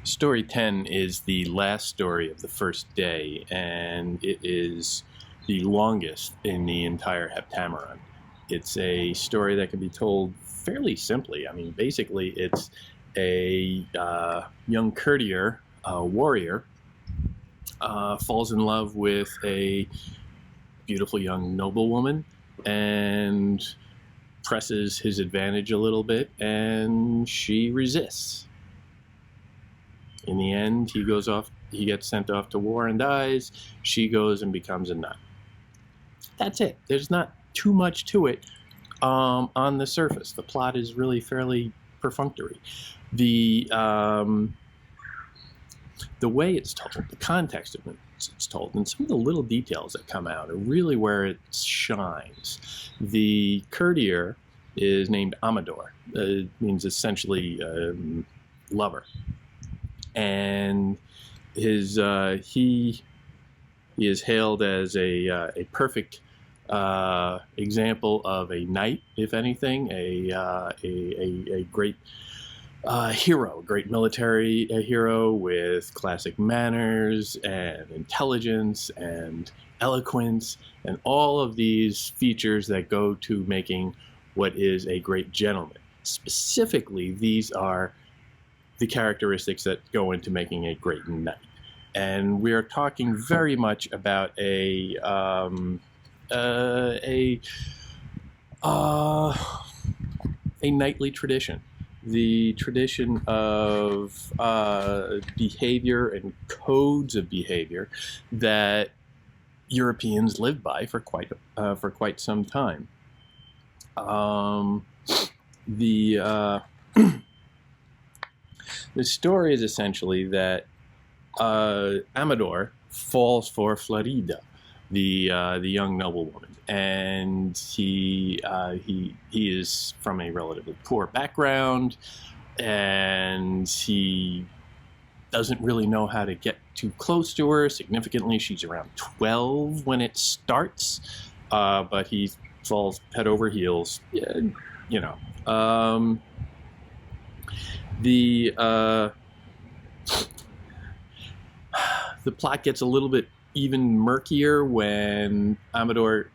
Story 10 is the last story of the first day, and it is the longest in the entire Heptameron. It's a story that can be told fairly simply. I mean, basically, it's a young courtier, warrior, falls in love with a beautiful young noblewoman and presses his advantage a little bit, and she resists. In the end, he gets sent off to war and dies. She goes and becomes a nun. That's it. There's not too much to it on the surface. The plot is really fairly perfunctory. The way it's told, the context of it it's told, and some of the little details that come out are really where it shines. The courtier is named Amador. It means essentially lover. And his he is hailed as a perfect example of a knight, if anything, a great hero, a great military hero with classic manners and intelligence and eloquence and all of these features that go to making what is a great gentleman. Specifically, these are the characteristics that go into making a great knight. And we are talking very much about a knightly tradition. The tradition of behavior and codes of behavior that Europeans lived by for quite some time. The story is essentially that Amador falls for Florida, the young noblewoman, and he is from a relatively poor background, and he doesn't really know how to get too close to her. Significantly, she's around 12 when it starts, but he falls head over heels, you know. The plot gets a little bit even murkier when Amador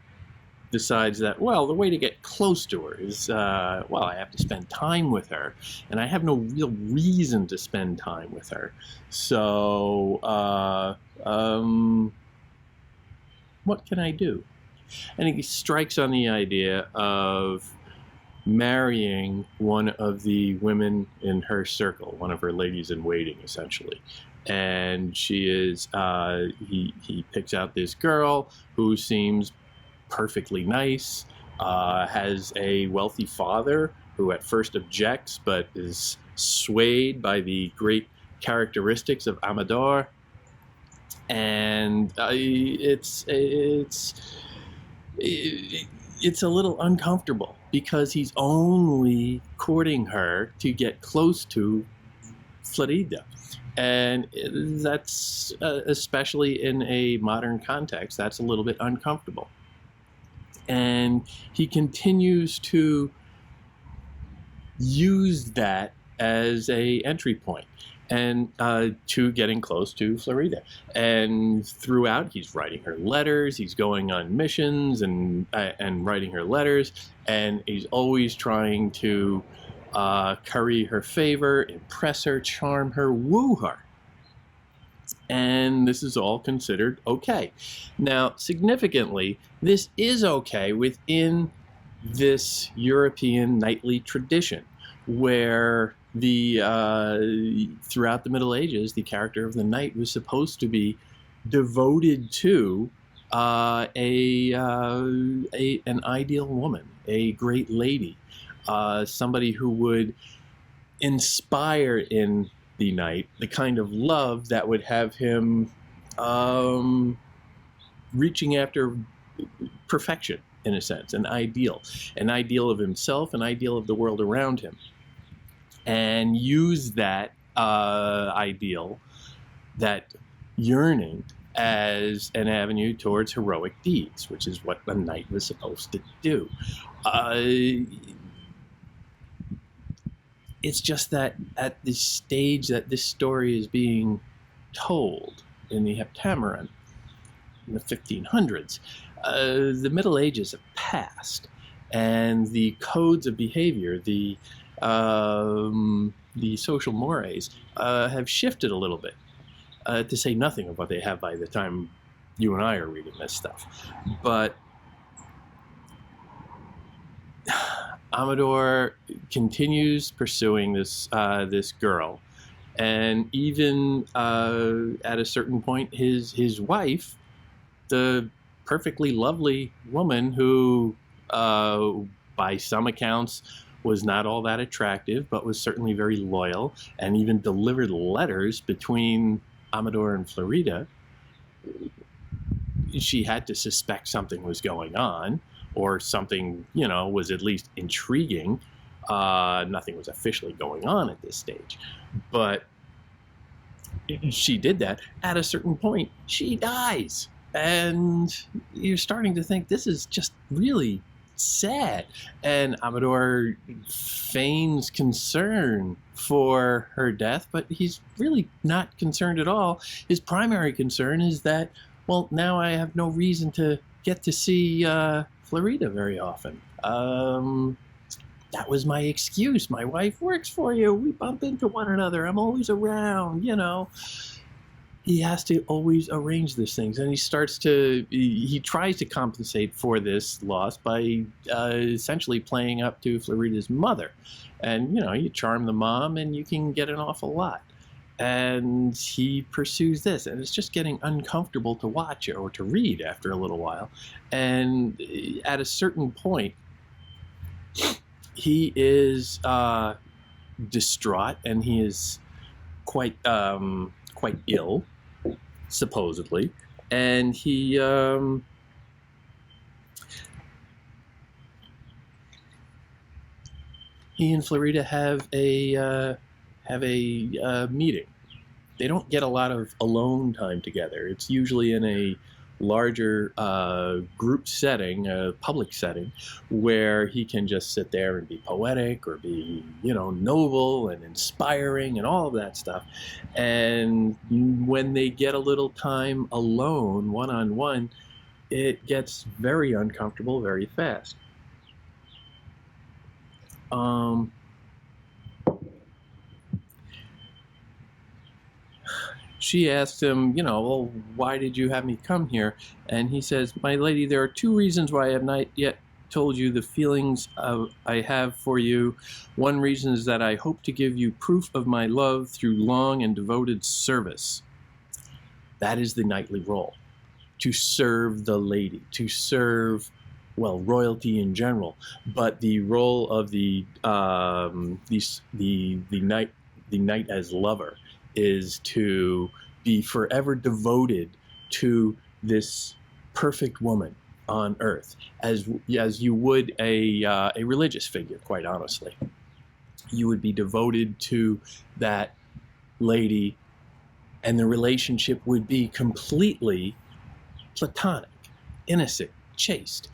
decides that, well, the way to get close to her is, well, I have to spend time with her, and I have no real reason to spend time with her. So, what can I do? And he strikes on the idea of marrying one of the women in her circle, one of her ladies in waiting, essentially. And she is, he picks out this girl who seems perfectly nice, has a wealthy father who at first objects but is swayed by the great characteristics of Amador. And it's a little uncomfortable because he's only courting her to get close to Florida. And that's, especially in a modern context, that's a little bit uncomfortable. And he continues to use that as a entry point and to getting close to Florida. And throughout, he's writing her letters, he's going on missions and writing her letters, and he's always trying to curry her favor, impress her, charm her, woo her. And this is all considered okay. Now, significantly, this is okay within this European knightly tradition, where throughout the Middle Ages, the character of the knight was supposed to be devoted to an ideal woman, a great lady, somebody who would inspire in the knight the kind of love that would have him reaching after perfection, in a sense, an ideal of himself, an ideal of the world around him, and use that ideal, that yearning, as an avenue towards heroic deeds, which is what a knight was supposed to do. It's just that at the stage that this story is being told in the Heptameron in the 1500s, the Middle Ages have passed, and the codes of behavior, the social mores, have shifted a little bit, to say nothing of what they have by the time you and I are reading this stuff. But Amador continues pursuing this girl, and even at a certain point, his wife, the perfectly lovely woman who, by some accounts, was not all that attractive, but was certainly very loyal, and even delivered letters between Amador and Florida. She had to suspect something was going on, or something, was at least intriguing. Nothing was officially going on at this stage, but she did that. At a certain point, she dies, and you're starting to think this is just really sad. And Amador feigns concern for her death, but he's really not concerned at all. His primary concern is that, well, now I have no reason to get to see Florida very often. That was my excuse. My wife works for you. We bump into one another. I'm always around, He has to always arrange these things. And he tries to compensate for this loss by essentially playing up to Florida's mother. And, you charm the mom and you can get an awful lot. And he pursues this, and it's just getting uncomfortable to watch it or to read after a little while. And at a certain point, he is distraught, and he is quite ill, supposedly, and he and Florida have a meeting. They don't get a lot of alone time together. It's usually in a larger group setting, a public setting, where he can just sit there and be poetic or be, noble and inspiring and all of that stuff. And when they get a little time alone, one-on-one, it gets very uncomfortable very fast. She asked him, well, why did you have me come here? And he says, my lady, there are two reasons why I have not yet told you the feelings I have for you. One reason is that I hope to give you proof of my love through long and devoted service. That is the knightly role. To serve the lady, to serve, well, royalty in general, but the role of the knight as lover is to be forever devoted to this perfect woman on earth, as you would a religious figure. Quite honestly, you would be devoted to that lady, and the relationship would be completely platonic, innocent, chaste.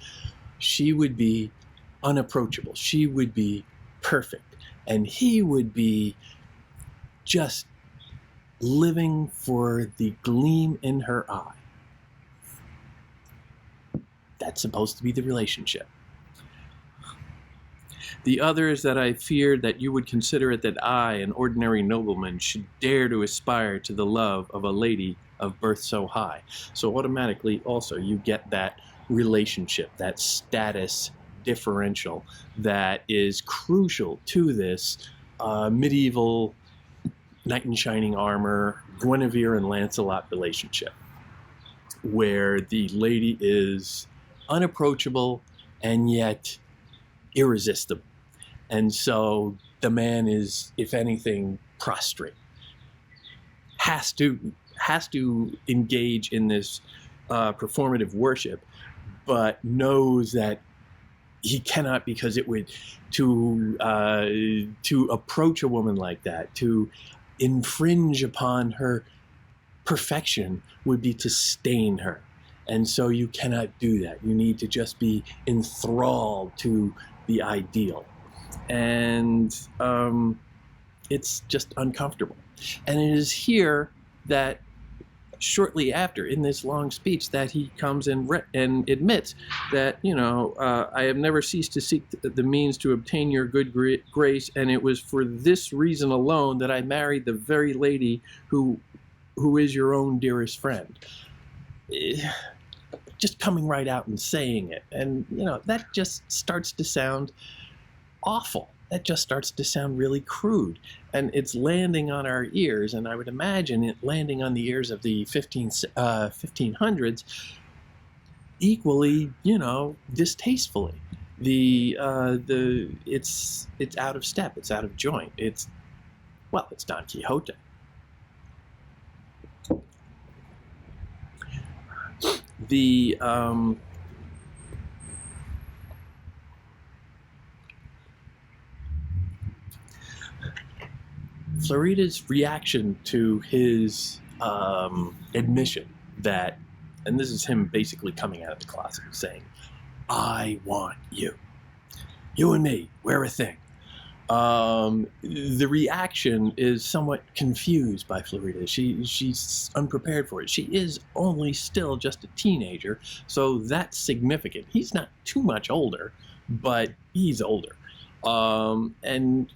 She would be unapproachable. She would be perfect, and he would be just living for the gleam in her eye. That's supposed to be the relationship. The other is that I feared that you would consider it that I, an ordinary nobleman, should dare to aspire to the love of a lady of birth so high. So automatically also you get that relationship, that status differential that is crucial to this medieval knight in shining armor, Guinevere and Lancelot relationship, where the lady is unapproachable and yet irresistible. And so the man is, if anything, prostrate. Has to engage in this performative worship, but knows that he cannot, because it would, to approach a woman like that, to infringe upon her perfection, would be to stain her. And so you cannot do that. You need to just be enthralled to the ideal. And it's just uncomfortable. And it is here that shortly after, in this long speech, that he comes and admits that, I have never ceased to seek the means to obtain your good grace, and it was for this reason alone that I married the very lady who is your own dearest friend. Just coming right out and saying it. And, that just starts to sound awful. That just starts to sound really crude. And it's landing on our ears, and I would imagine it landing on the ears of the 1500s equally, distastefully. It's out of step, it's out of joint. It's Don Quixote. Florida's reaction to his admission that, and this is him basically coming out of the closet saying, I want you. You and me, we're a thing. The reaction is somewhat confused by Florida. She's unprepared for it. She is only still just a teenager, so that's significant. He's not too much older, but he's older. And,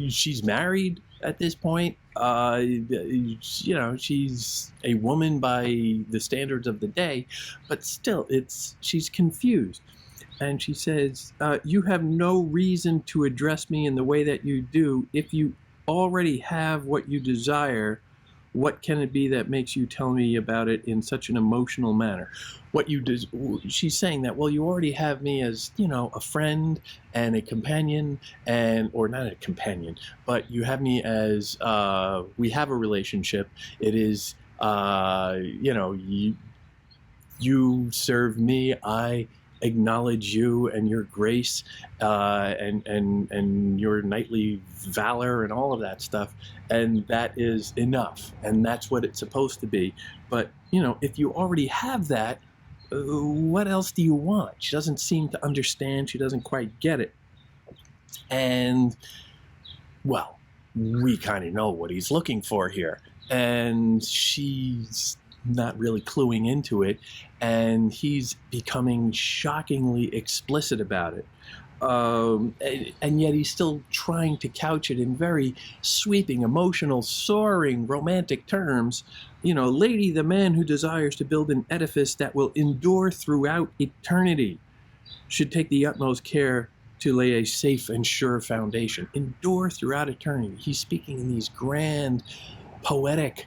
she's married at this point. She's a woman by the standards of the day, but still, she's confused. And she says, you have no reason to address me in the way that you do. If you already have what you desire, what can it be that makes you tell me about it in such an emotional manner? She's saying that, well, you already have me as, a friend and a companion, or not a companion, but you have me as, we have a relationship. It is, you serve me, I acknowledge you and your grace, and your knightly valor and all of that stuff, and that is enough, and that's what it's supposed to be. But if you already have that, what else do you want? She doesn't seem to understand. She doesn't quite get it. And well, we kind of know what he's looking for here, and she's not really cluing into it, and he's becoming shockingly explicit about it. And yet he's still trying to couch it in very sweeping, emotional, soaring, romantic terms. Lady, the man who desires to build an edifice that will endure throughout eternity should take the utmost care to lay a safe and sure foundation. Endure throughout eternity. He's speaking in these grand, poetic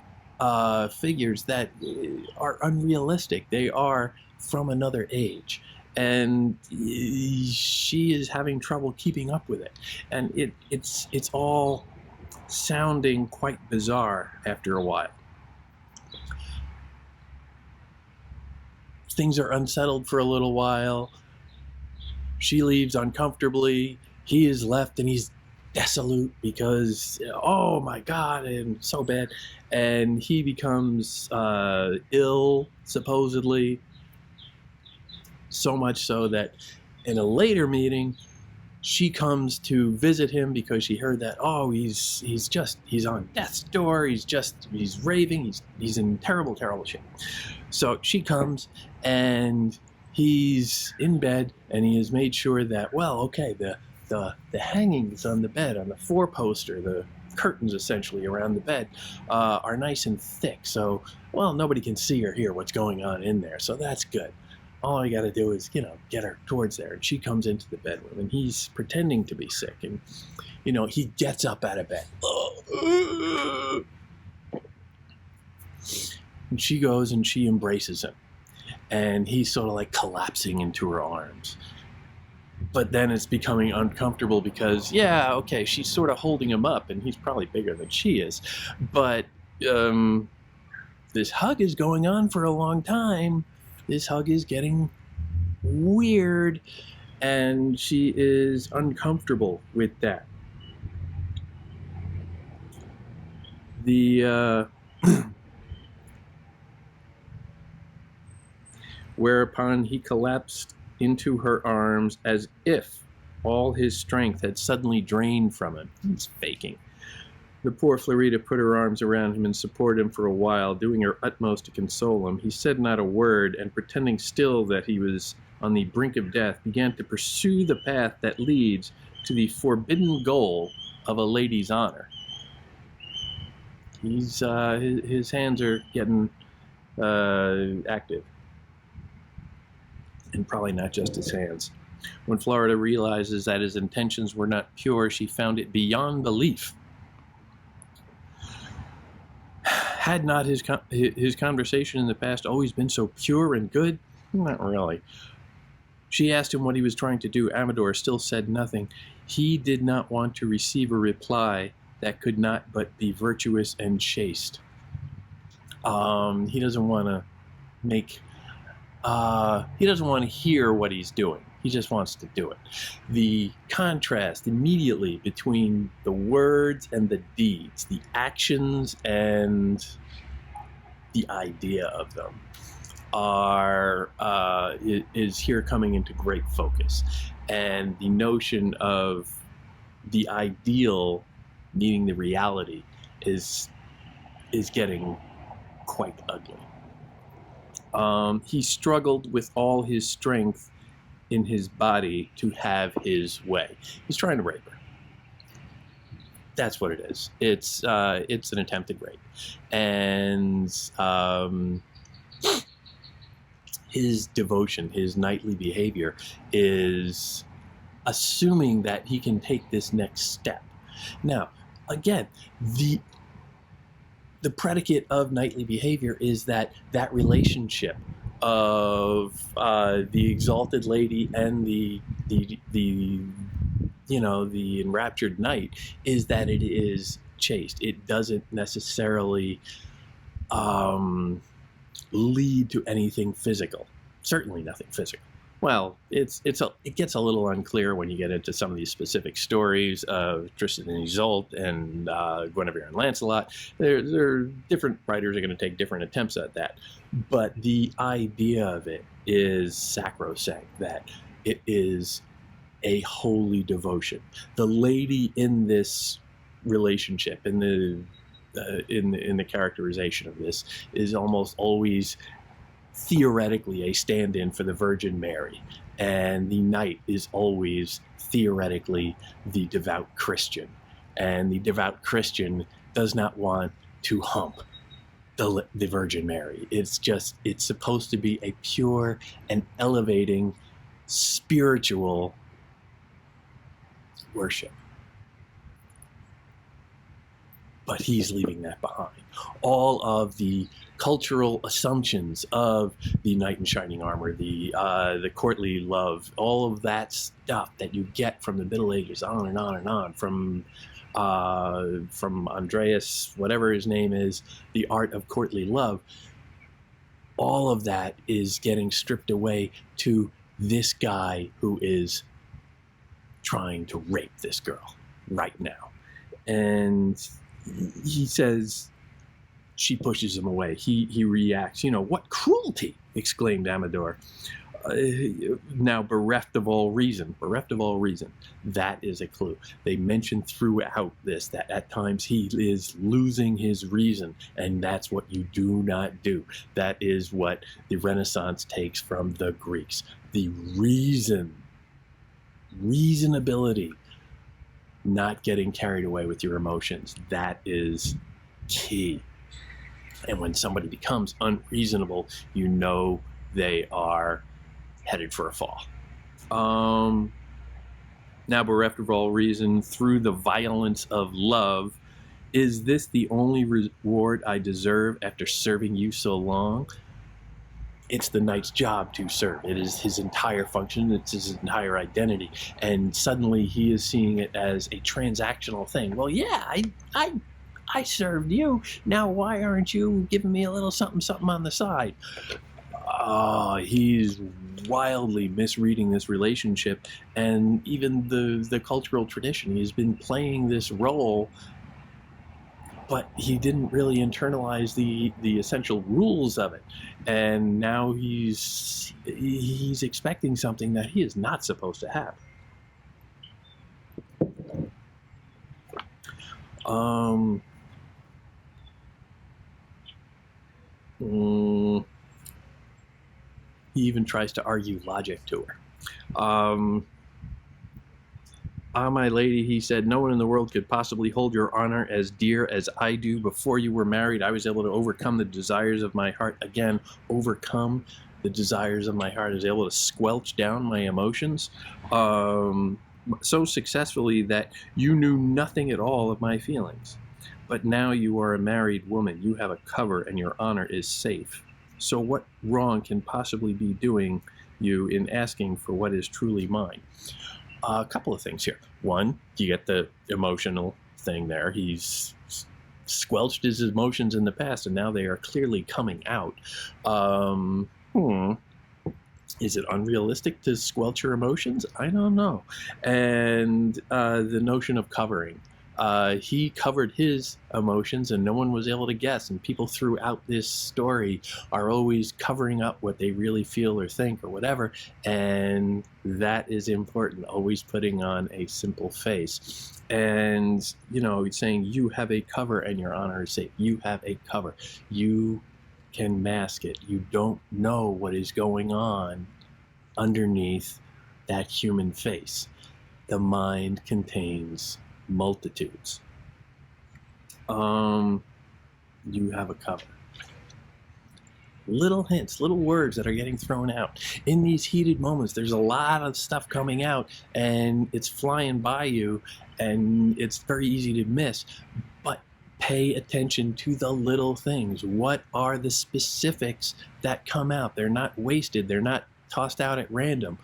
figures that are unrealistic. They are from another age, and she is having trouble keeping up with it, and it's all sounding quite bizarre after a while. Things are unsettled for a little while. She leaves uncomfortably. He is left, and he's desolate because, oh my God, and so bad. And he becomes ill, supposedly. So much so that in a later meeting, she comes to visit him because she heard that, oh, he's on death's door. He's raving. He's in terrible, terrible shape. So she comes, and he's in bed, and he has made sure that, well, okay, the hangings on the bed, on the four-poster, the curtains essentially around the bed, are nice and thick. So, well, nobody can see or hear what's going on in there. So that's good. All I got to do is, get her towards there. And she comes into the bedroom, and he's pretending to be sick. And, he gets up out of bed. And she goes and she embraces him. And he's sort of like collapsing into her arms. But then it's becoming uncomfortable because, yeah, okay, she's sort of holding him up, and he's probably bigger than she is. But this hug is going on for a long time. This hug is getting weird, and she is uncomfortable with that. Whereupon he collapsed into her arms as if all his strength had suddenly drained from him. He's faking. The poor Florida put her arms around him and supported him for a while, doing her utmost to console him. He said not a word, and pretending still that he was on the brink of death, began to pursue the path that leads to the forbidden goal of a lady's honor. His hands are getting active. And probably not just his hands. When Florida realizes that his intentions were not pure, she found it beyond belief. Had not his conversation in the past always been so pure and good? Not really. She asked him what he was trying to do. Amador still said nothing. He did not want to receive a reply that could not but be virtuous and chaste. He doesn't want to make... he doesn't want to hear what he's doing. He just wants to do it. The contrast immediately between the words and the deeds, the actions and the idea of them, is here coming into great focus. And the notion of the ideal meeting the reality is getting quite ugly. He struggled with all his strength in his body to have his way. He's trying to rape her. That's what it is. It's an attempted rape. And his devotion, his knightly behavior is assuming that he can take this next step. Now, again, the predicate of knightly behavior is that relationship of the exalted lady and the enraptured knight is that it is chaste. It doesn't necessarily lead to anything physical. Certainly nothing physical. Well, it gets a little unclear when you get into some of these specific stories of Tristan and Isolde and Guinevere and Lancelot. There different writers are going to take different attempts at that, but the idea of it is sacrosanct, that it is a holy devotion. The lady in this relationship, in the characterization of this, is almost always theoretically a stand-in for the Virgin Mary, and the knight is always theoretically the devout Christian, and the devout Christian does not want to hump the Virgin Mary. It's supposed to be a pure and elevating spiritual worship. But he's leaving that behind. All of the cultural assumptions of the knight in shining armor, the courtly love, all of that stuff that you get from the Middle Ages, on and on and on, from Andreas, whatever his name is, the art of courtly love. All of that is getting stripped away to this guy who is trying to rape this girl right now. And he says, she pushes him away. He reacts. What cruelty! Exclaimed Amador. Now bereft of all reason. That is a clue. They mention throughout this that at times he is losing his reason, and that's what you do not do. That is what the Renaissance takes from the Greeks. The reasonability. Not getting carried away with your emotions. That is key. And when somebody becomes unreasonable, you know they are headed for a fall. Now bereft of all reason, through the violence of love, is this the only reward I deserve after serving you so long? It's the knight's job to serve. It is his entire function. It's his entire identity. And suddenly he is seeing it as a transactional thing. Well, yeah, I served you. Now why aren't you giving me a little something on the side? He's wildly misreading this relationship and even the cultural tradition. He's been playing this role, but he didn't really internalize the essential rules of it. And now he's expecting something that he is not supposed to have. Um, he even tries to argue logic to her. My lady, he said, no one in the world could possibly hold your honor as dear as I do. Before you were married, I was able to overcome the desires of my heart. Again, overcome the desires of my heart. I was able to squelch down my emotions so successfully that you knew nothing at all of my feelings. But now you are a married woman. You have a cover and your honor is safe. So what wrong can possibly be doing you in asking for what is truly mine? A couple of things here. One, you get the emotional thing there. He's squelched his emotions in the past, and now they are clearly coming out. Is it unrealistic to squelch your emotions? I don't know. And the notion of covering. He covered his emotions and no one was able to guess. And people throughout this story are always covering up what they really feel or think or whatever. And that is important, always putting on a simple face. And, it's saying you have a cover and your honor is safe. You have a cover. You can mask it. You don't know what is going on underneath that human face. The mind contains multitudes. You have a cover. Little hints, little words that are getting thrown out. In these heated moments, there's a lot of stuff coming out and it's flying by you and it's very easy to miss. But pay attention to the little things. What are the specifics that come out? They're not wasted. They're not tossed out at random.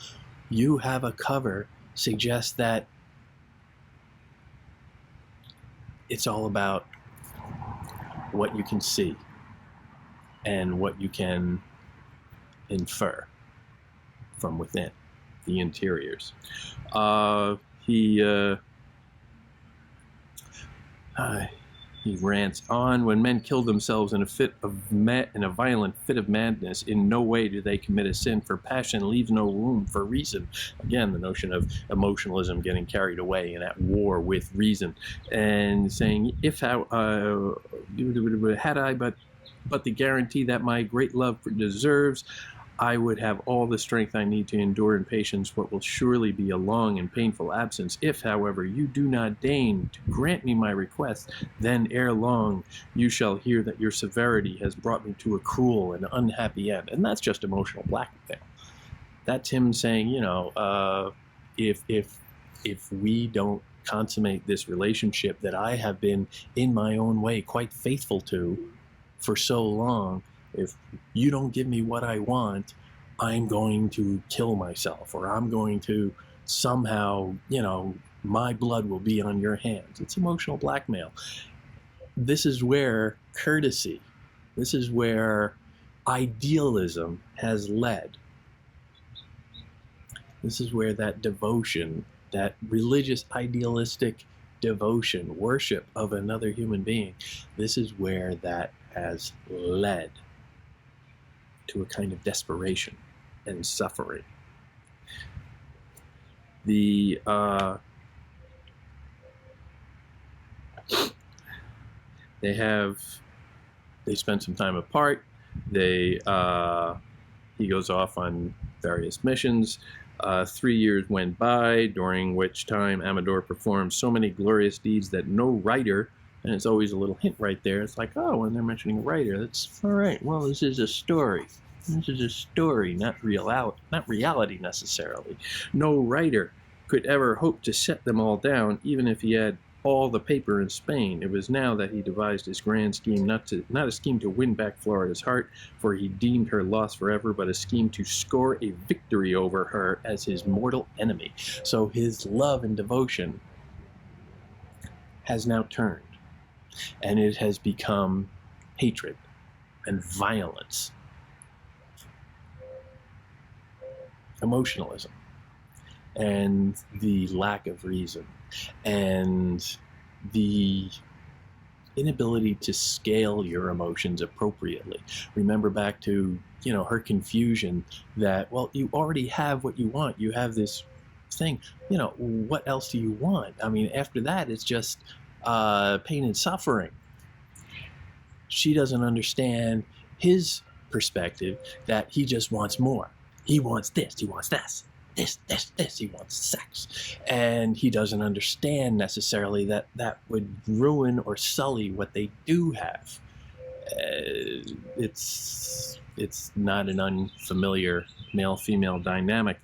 You have a cover suggests that it's all about what you can see and what you can infer from within, the interiors. He rants on. When men kill themselves in a violent fit of madness, in no way do they commit a sin, for passion leaves no room for reason. Again, the notion of emotionalism getting carried away and at war with reason, and saying, had I but the guarantee that my great love deserves, I would have all the strength I need to endure in patience what will surely be a long and painful absence. If, however, you do not deign to grant me my request, then ere long you shall hear that your severity has brought me to a cruel and unhappy end. And that's just emotional blackmail. That's him saying, if we don't consummate this relationship that I have been in my own way quite faithful to for so long, if you don't give me what I want, I'm going to kill myself, or I'm going to somehow, my blood will be on your hands. It's emotional blackmail. This is where courtesy, this is where idealism has led. This is where that devotion, that religious idealistic devotion, worship of another human being, this is where that has led to a kind of desperation and suffering. They spend some time apart. He goes off on various missions. 3 years went by, during which time Amador performed so many glorious deeds that no writer, and it's always a little hint right there, it's like, oh, when they're mentioning a writer, that's all right, well, this is a story. This is a story, not reality necessarily. No writer could ever hope to set them all down, even if he had all the paper in Spain. It was now that he devised his grand scheme, not a scheme to win back Florida's heart, for he deemed her lost forever, but a scheme to score a victory over her as his mortal enemy. So his love and devotion has now turned, and it has become hatred and violence, emotionalism, and the lack of reason, and the inability to scale your emotions appropriately. Remember back to, her confusion that, well, you already have what you want. You have this thing, what else do you want? I mean, after that, it's just, pain and suffering. She doesn't understand his perspective, that he just wants more. He wants this, he wants this, he wants sex. And he doesn't understand necessarily that that would ruin or sully what they do have. It's not an unfamiliar male-female dynamic.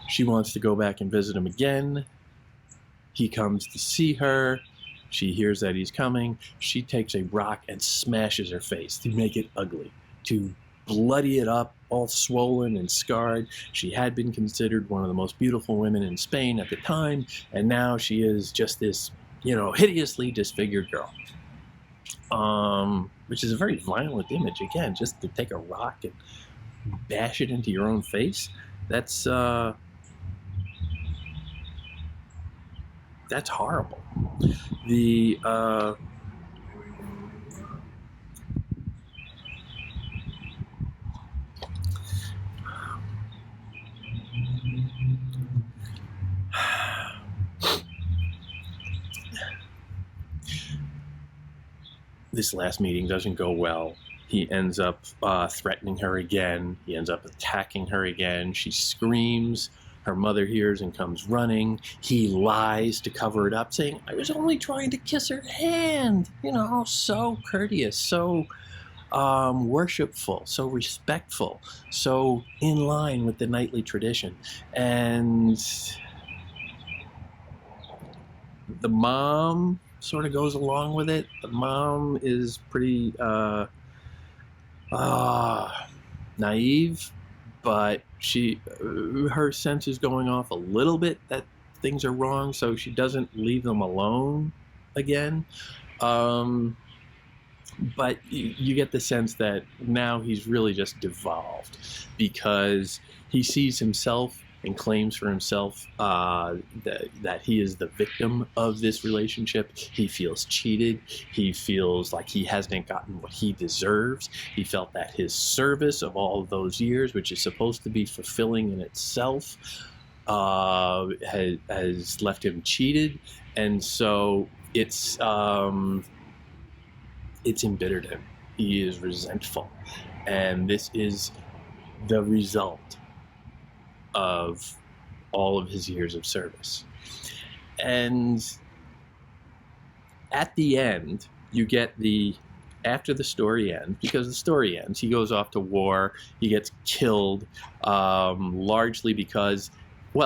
She wants to go back and visit him again. He comes to see her. She hears that he's coming. She takes a rock and smashes her face to make it ugly, to bloody it up, all swollen and scarred. She had been considered one of the most beautiful women in Spain at the time, and now she is just this, hideously disfigured girl. Which is a very violent image. Again, just to take a rock and bash it into your own face. That's horrible. This last meeting doesn't go well. He ends up threatening her again. He ends up attacking her again. She screams. Her mother hears and comes running. He lies to cover it up, saying, I was only trying to kiss her hand. So courteous, so worshipful, so respectful, so in line with the knightly tradition. And the mom sort of goes along with it. The mom is pretty naive, but her sense is going off a little bit that things are wrong, so she doesn't leave them alone again. But you get the sense that now he's really just devolved, because he sees himself and claims for himself that he is the victim of this relationship. He feels cheated. He feels like he hasn't gotten what he deserves. He felt that his service of all of those years, which is supposed to be fulfilling in itself, has left him cheated. And so it's embittered him. He is resentful. And this is the result of all of his years of service. And at the end, you get after the story ends, because the story ends, he goes off to war, he gets killed, largely because,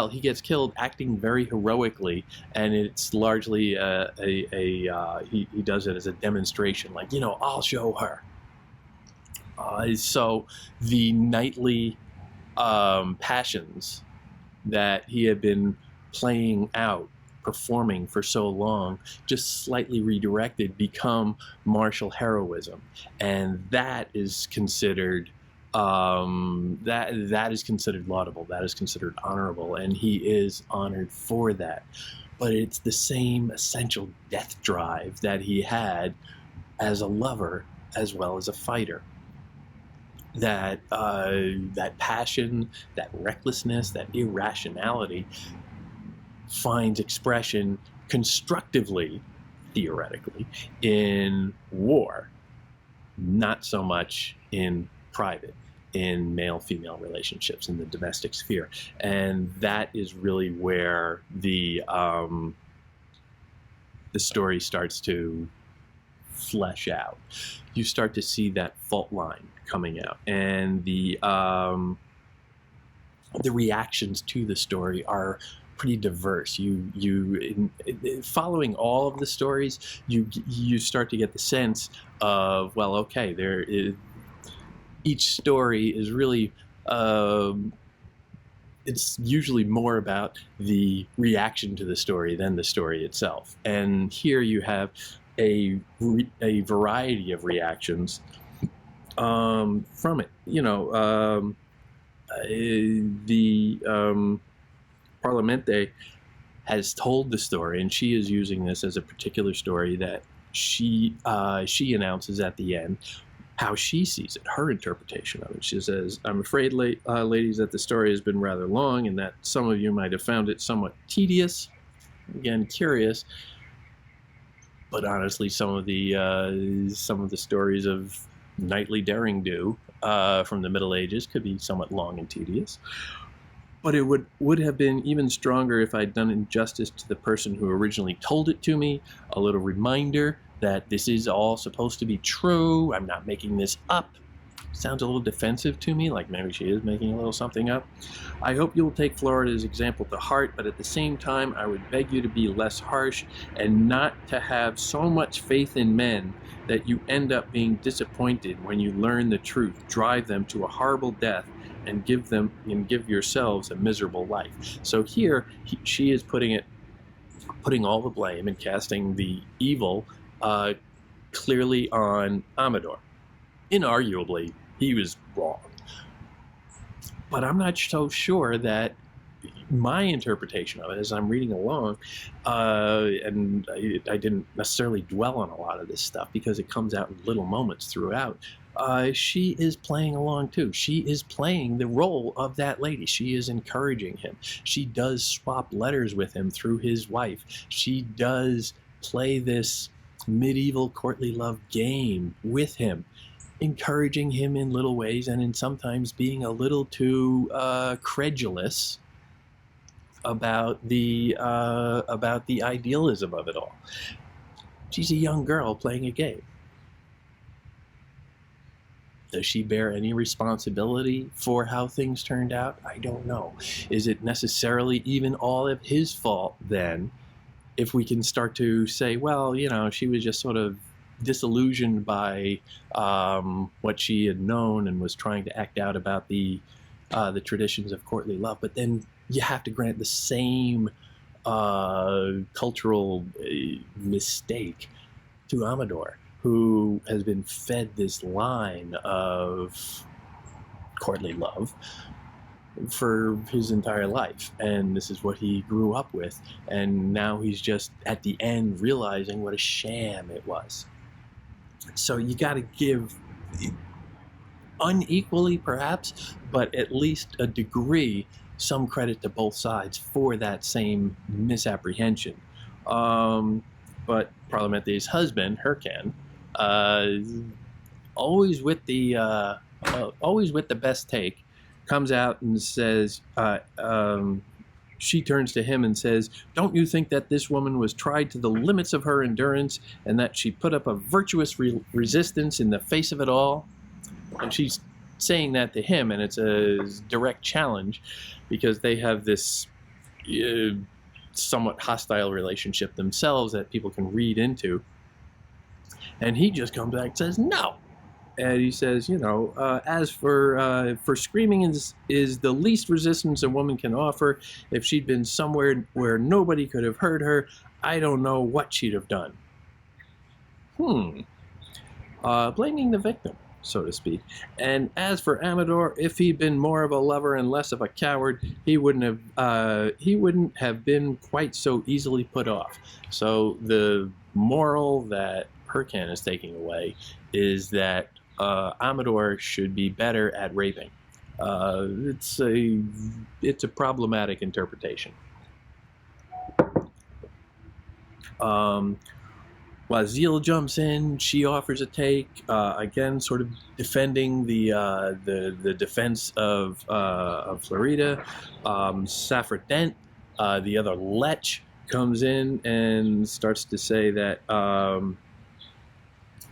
he gets killed acting very heroically, and it's largely he does it as a demonstration, like, I'll show her. So the knightly passions that he had been playing out, performing for so long, just slightly redirected, become martial heroism, and that is considered that is considered laudable. That is considered honorable, and he is honored for that. But it's the same essential death drive that he had as a lover as well as a fighter. That passion, that recklessness, that irrationality finds expression constructively, theoretically, in war, not so much in private, in male-female relationships, in the domestic sphere. And that is really where the story starts to flesh out. You start to see that fault line coming out, and the reactions to the story are pretty diverse. In following all of the stories, you start to get the sense of, each story is really it's usually more about the reaction to the story than the story itself. And here you have a variety of reactions from it. The Parlamente has told the story, and she is using this as a particular story that she announces at the end how she sees it, her interpretation of it. She says, I'm afraid, ladies, that the story has been rather long and that some of you might have found it somewhat tedious. again, curious. But honestly, some of the stories of knightly daring do from the Middle Ages could be somewhat long and tedious. But it would have been even stronger if I'd done injustice to the person who originally told it to me. A little reminder that this is all supposed to be true. I'm not making this up. Sounds a little defensive to me, like maybe she is making a little something up. I hope you'll take Florida's example to heart, but at the same time, I would beg you to be less harsh and not to have so much faith in men that you end up being disappointed when you learn the truth, drive them to a horrible death, and give yourselves a miserable life. So here, she is putting all the blame and casting the evil clearly on Amador. Inarguably, he was wrong. But I'm not so sure that my interpretation of it, as I'm reading along, and I didn't necessarily dwell on a lot of this stuff because it comes out in little moments throughout, she is playing along too. She is playing the role of that lady. She is encouraging him. She does swap letters with him through his wife. She does play this medieval courtly love game with him, encouraging him in little ways and in sometimes being a little too credulous about the idealism of it all. She's a young girl playing a game. Does she bear any responsibility for how things turned out? I don't know. Is it necessarily even all of his fault then, if we can start to say, well, she was just sort of disillusioned by what she had known and was trying to act out about the traditions of courtly love. But then you have to grant the same cultural mistake to Amador, who has been fed this line of courtly love for his entire life, and this is what he grew up with, and now he's just at the end realizing what a sham it was. So you got to give, unequally perhaps, but at least a degree, some credit to both sides for that same misapprehension. But Parliamente's husband, Hyrcan, always with the best take, comes out and says, she turns to him and says, "Don't you think that this woman was tried to the limits of her endurance and that she put up a virtuous resistance in the face of it all?" And she's saying that to him, and it's a direct challenge because they have this somewhat hostile relationship themselves that people can read into. And he just comes back and says, "No." And he says, as for screaming is the least resistance a woman can offer. If she'd been somewhere where nobody could have heard her, I don't know what she'd have done. Blaming the victim, so to speak. And as for Amador, if he'd been more of a lover and less of a coward, he wouldn't have been quite so easily put off. So the moral that Hyrcan is taking away is that Amador should be better at raping. It's a problematic interpretation. Wazil jumps in. She offers a take, again, sort of defending the defense of Florida. Saffron Dent, the other lech, comes in and starts to say that,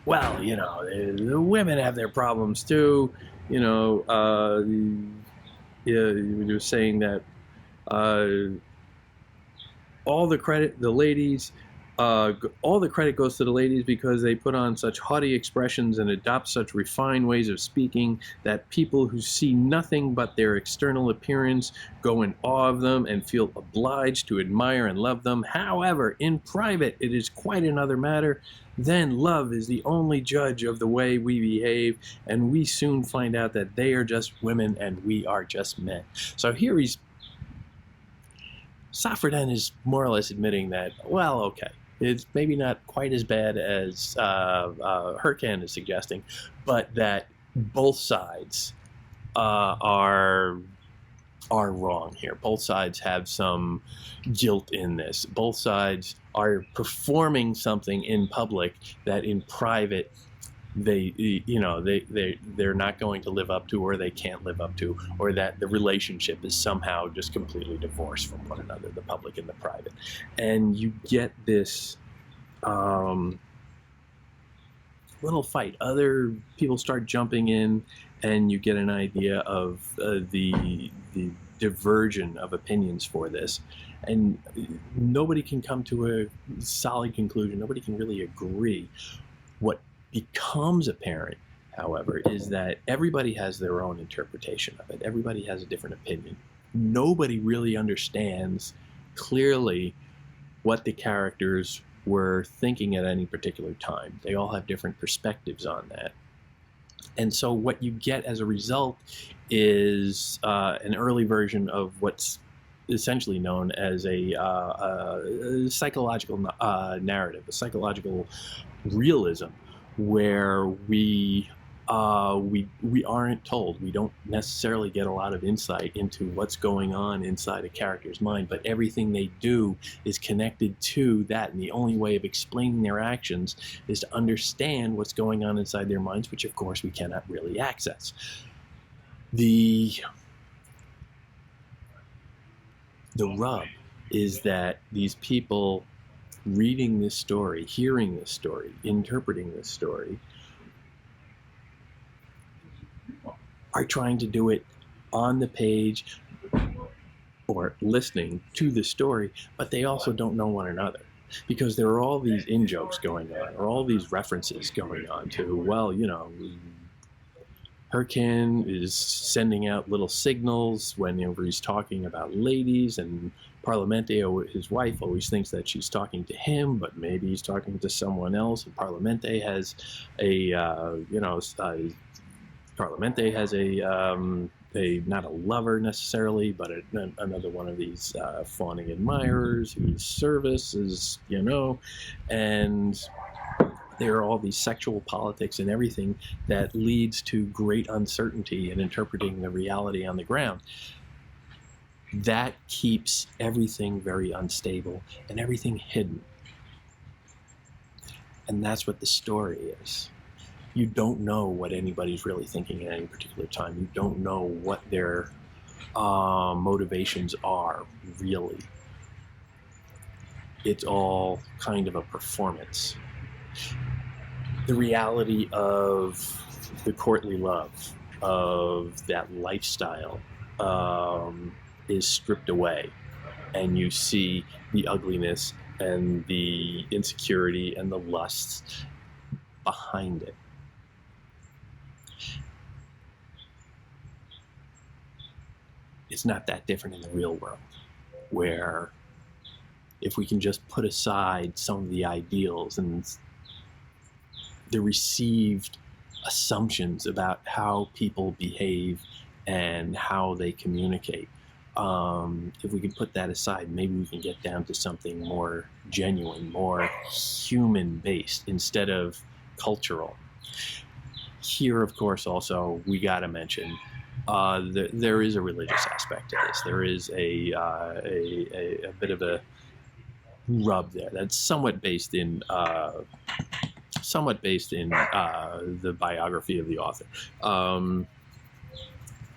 well, the women have their problems too. He was saying that all the credit goes to the ladies because they put on such haughty expressions and adopt such refined ways of speaking that people who see nothing but their external appearance go in awe of them and feel obliged to admire and love them. However, in private, it is quite another matter. Then love is the only judge of the way we behave, and we soon find out that they are just women and we are just men. So here Saffron is more or less admitting that, well, okay, it's maybe not quite as bad as Hyrcan is suggesting, but that both sides are are wrong here. Both sides have some guilt in this. Both sides are performing something in public that in private they're not going to live up to, or they can't live up to, or that the relationship is somehow just completely divorced from one another, the public and the private. And you get this little fight. Other people start jumping in, and you get an idea of the diversion of opinions for this. And nobody can come to a solid conclusion. Nobody can really agree. What becomes apparent, however, is that everybody has their own interpretation of it. Everybody has a different opinion. Nobody really understands clearly what the characters were thinking at any particular time. They all have different perspectives on that. And so what you get as a result is an early version of what's essentially known as a psychological narrative, a psychological realism, where we aren't told. We don't necessarily get a lot of insight into what's going on inside a character's mind, but everything they do is connected to that, and the only way of explaining their actions is to understand what's going on inside their minds, which of course we cannot really access. The rub is that these people reading this story, hearing this story, interpreting this story, are trying to do it on the page or listening to the story, but they also don't know one another, because there are all these in-jokes going on, or all these references going on to, well, Hurricane is sending out little signals whenever he's talking about ladies, and Parlamente, his wife, always thinks that she's talking to him, but maybe he's talking to someone else. And Parlamente has a not a lover necessarily, but another one of these fawning admirers whose service is, and there are all these sexual politics and everything that leads to great uncertainty in interpreting the reality on the ground. That keeps everything very unstable and everything hidden. And that's what the story is. You don't know what anybody's really thinking at any particular time. You don't know what their motivations are, really. It's all kind of a performance. The reality of the courtly love, of that lifestyle, is stripped away, and you see the ugliness and the insecurity and the lusts behind it. It's not that different in the real world, where if we can just put aside some of the ideals and the received assumptions about how people behave and how they communicate, if we can put that aside, maybe we can get down to something more genuine, more human-based instead of cultural. Here, of course, also, we got to mention there is a religious aspect to this. There is a bit of a rub there that's somewhat based in the biography of the author.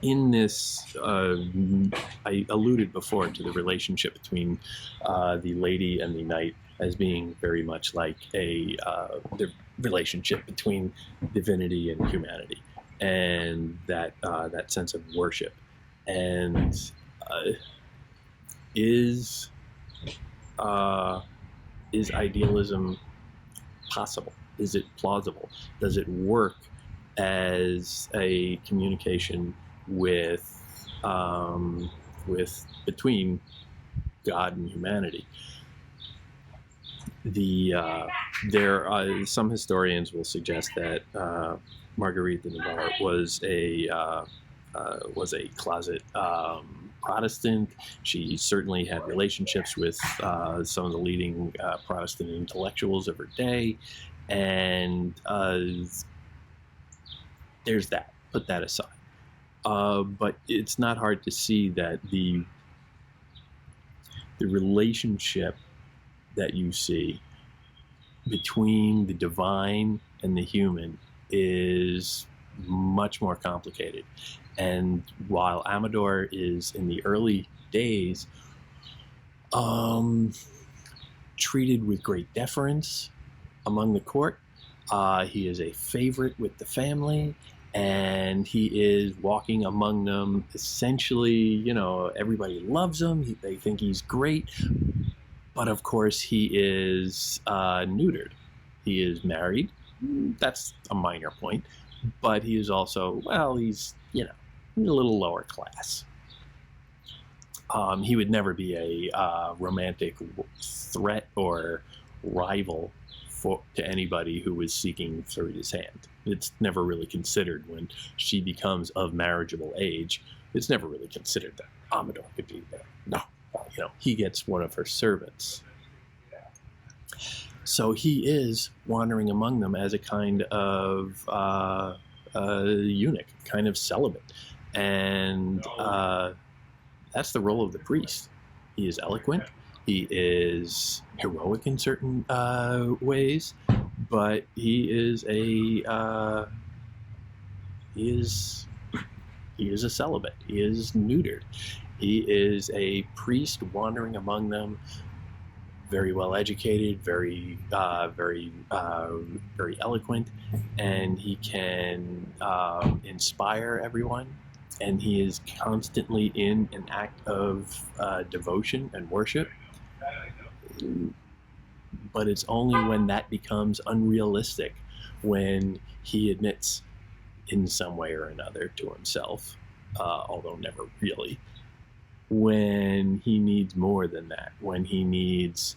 In this, I alluded before to the relationship between the lady and the knight as being very much like the relationship between divinity and humanity, and that sense of worship. And is idealism possible? Is it plausible? Does it work as a communication between God and humanity? Some historians will suggest that Marguerite de Navarre was a closet Protestant. She certainly had relationships with some of the leading Protestant intellectuals of her day, and there's that. Put that aside. But it's not hard to see that the relationship that you see between the divine and the human is much more complicated. And while Amador is in the early days treated with great deference among the court, he is a favorite with the family, and he is walking among them essentially, you know, everybody loves him, they think he's great, but of course he is neutered. He is married. That's a minor point, but he is also, well, he's, you know, a little lower class. He would never be a romantic threat or rival to anybody who was seeking Florida's hand. It's never really considered when she becomes of marriageable age. It's never really considered that Amador could be there. No, you know, he gets one of her servants. So he is wandering among them as a kind of eunuch, kind of celibate. And that's the role of the priest. He is eloquent. He is heroic in certain ways, but he is a celibate. He is neutered. He is a priest wandering among them, very well educated, very eloquent, and he can inspire everyone. And he is constantly in an act of devotion and worship. But it's only when that becomes unrealistic, when he admits in some way or another to himself, although never really, when he needs more than that, when he needs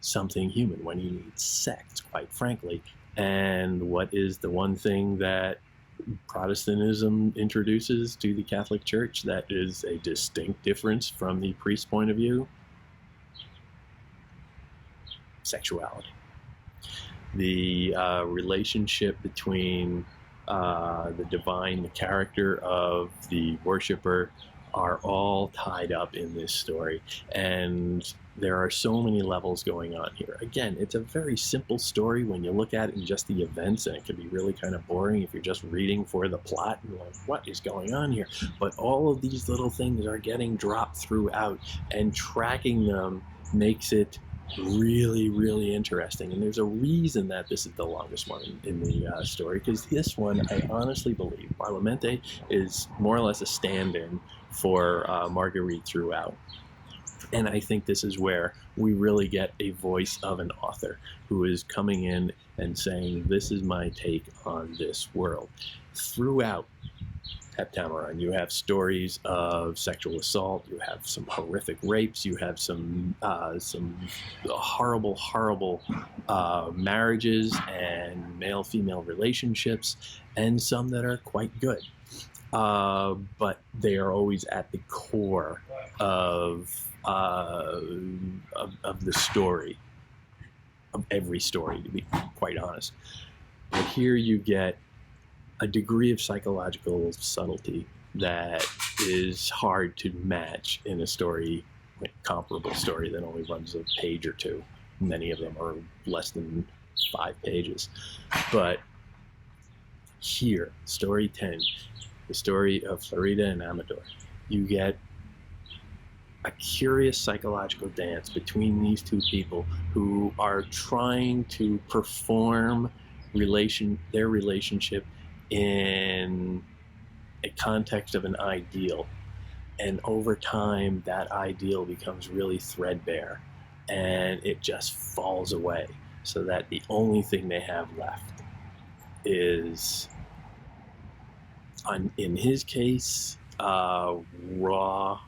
something human, when he needs sex, quite frankly. And what is the one thing that Protestantism introduces to the Catholic Church that is a distinct difference from the priest's point of view? Sexuality. The relationship between the divine, the character of the worshiper, are all tied up in this story, and there are so many levels going on here. Again, it's a very simple story when you look at it in just the events, and it can be really kind of boring if you're just reading for the plot and like, what is going on here? But all of these little things are getting dropped throughout, and tracking them makes it really, really interesting. And there's a reason that this is the longest one in the story, because this one, I honestly believe, Parlamente is more or less a stand-in for Marguerite throughout. And I think this is where we really get a voice of an author who is coming in and saying, this is my take on this world. Throughout Heptameron, you have stories of sexual assault, you have some horrific rapes, you have some horrible, horrible marriages and male-female relationships, and some that are quite good. But they are always at the core of the story, of every story, to be quite honest. But here you get a degree of psychological subtlety that is hard to match in a story, a comparable story that only runs a page or two. Many of them are less than 5 pages. But here, story 10, the story of Florida and Amador, you get a curious psychological dance between these two people who are trying to perform their relationship in a context of an ideal. And over time, that ideal becomes really threadbare, and it just falls away, so that the only thing they have left is, in his case, raw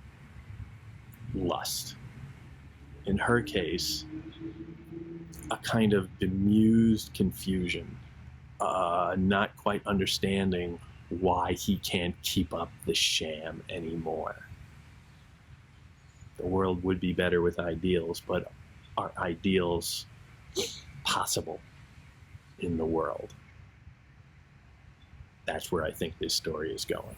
lust. In her case, a kind of bemused confusion, not quite understanding why he can't keep up the sham anymore. The world would be better with ideals, but are ideals possible in the world? That's where I think this story is going.